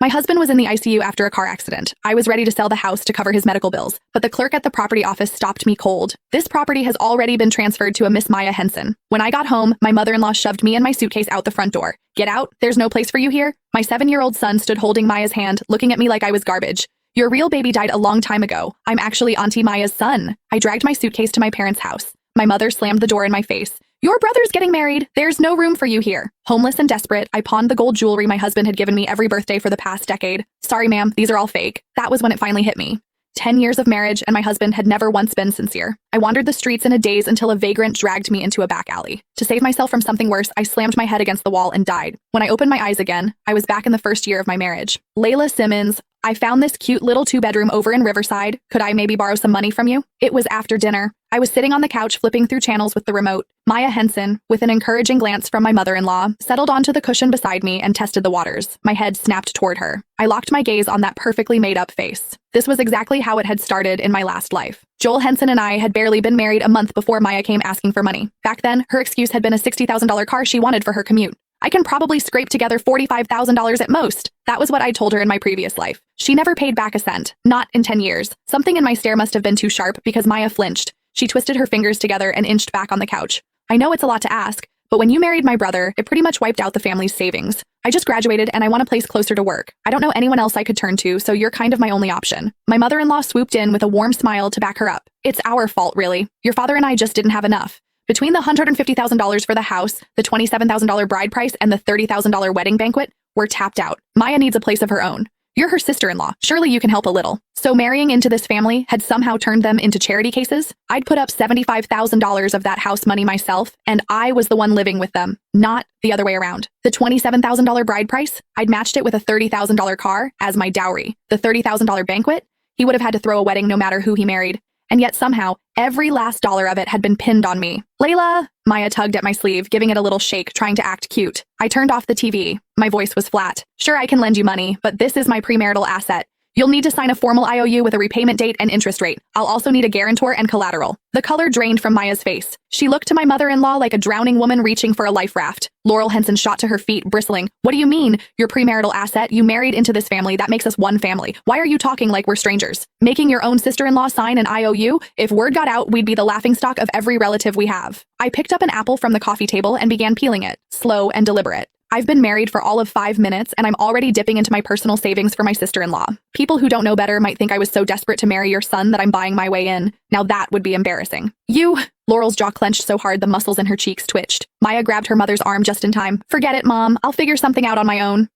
My husband was in the ICU after a car accident. I was ready to sell the house to cover his medical bills, but the clerk at the property office stopped me cold. This property has already been transferred to a Miss Maya Henson. When I got home, my mother-in-law shoved me and my suitcase out the front door. Get out, there's no place for you here. My 7-year-old son stood holding Maya's hand, looking at me like I was garbage. Your real baby died a long time ago. I'm actually Auntie Maya's son. I dragged my suitcase to my parents' house. My mother slammed the door in my face. Your brother's getting married. There's no room for you here. Homeless and desperate, I pawned the gold jewelry my husband had given me every birthday for the past decade. Sorry, ma'am, these are all fake. That was when it finally hit me. 10 years of marriage and my husband had never once been sincere. I wandered the streets in a daze until a vagrant dragged me into a back alley. To save myself from something worse, I slammed my head against the wall and died. When I opened my eyes again, I was back in the first year of my marriage. Layla Simmons, I found this cute little 2-bedroom over in Riverside. Could I maybe borrow some money from you? It was after dinner. I was sitting on the couch flipping through channels with the remote. Maya Henson, with an encouraging glance from my mother-in-law, settled onto the cushion beside me and tested the waters. My head snapped toward her. I locked my gaze on that perfectly made-up face. This was exactly how it had started in my last life. Joel Henson and I had barely been married a month before Maya came asking for money. Back then, her excuse had been a $60,000 car she wanted for her commute. I can probably scrape together $45,000 at most. That was what I told her in my previous life. She never paid back a cent. Not in 10 years. Something in my stare must have been too sharp because Maya flinched. She twisted her fingers together and inched back on the couch. I know it's a lot to ask, but when you married my brother, it pretty much wiped out the family's savings. I just graduated and I want a place closer to work. I don't know anyone else I could turn to, so you're kind of my only option. My mother-in-law swooped in with a warm smile to back her up. It's our fault, really. Your father and I just didn't have enough. Between the $150,000 for the house, the $27,000 bride price, and the $30,000 wedding banquet, we're tapped out. Maya needs a place of her own. You're her sister-in-law. Surely you can help a little. So marrying into this family had somehow turned them into charity cases? I'd put up $75,000 of that house money myself, and I was the one living with them, not the other way around. The $27,000 bride price, I'd matched it with a $30,000 car as my dowry. The $30,000 banquet, he would have had to throw a wedding no matter who he married. And yet somehow, every last dollar of it had been pinned on me. Layla! Maya tugged at my sleeve, giving it a little shake, trying to act cute. I turned off the TV. My voice was flat. Sure, I can lend you money, but this is my premarital asset. You'll need to sign a formal IOU with a repayment date and interest rate. I'll also need a guarantor and collateral. The color drained from Maya's face. She looked to my mother-in-law like a drowning woman reaching for a life raft. Laurel Henson shot to her feet, bristling. What do you mean? Your premarital asset? You married into this family. That makes us one family. Why are you talking like we're strangers? Making your own sister-in-law sign an IOU? If word got out, we'd be the laughingstock of every relative we have. I picked up an apple from the coffee table and began peeling it, slow and deliberate. I've been married for all of 5 minutes, and I'm already dipping into my personal savings for my sister-in-law. People who don't know better might think I was so desperate to marry your son that I'm buying my way in. Now that would be embarrassing. You... Laurel's jaw clenched so hard the muscles in her cheeks twitched. Maya grabbed her mother's arm just in time. Forget it, Mom. I'll figure something out on my own.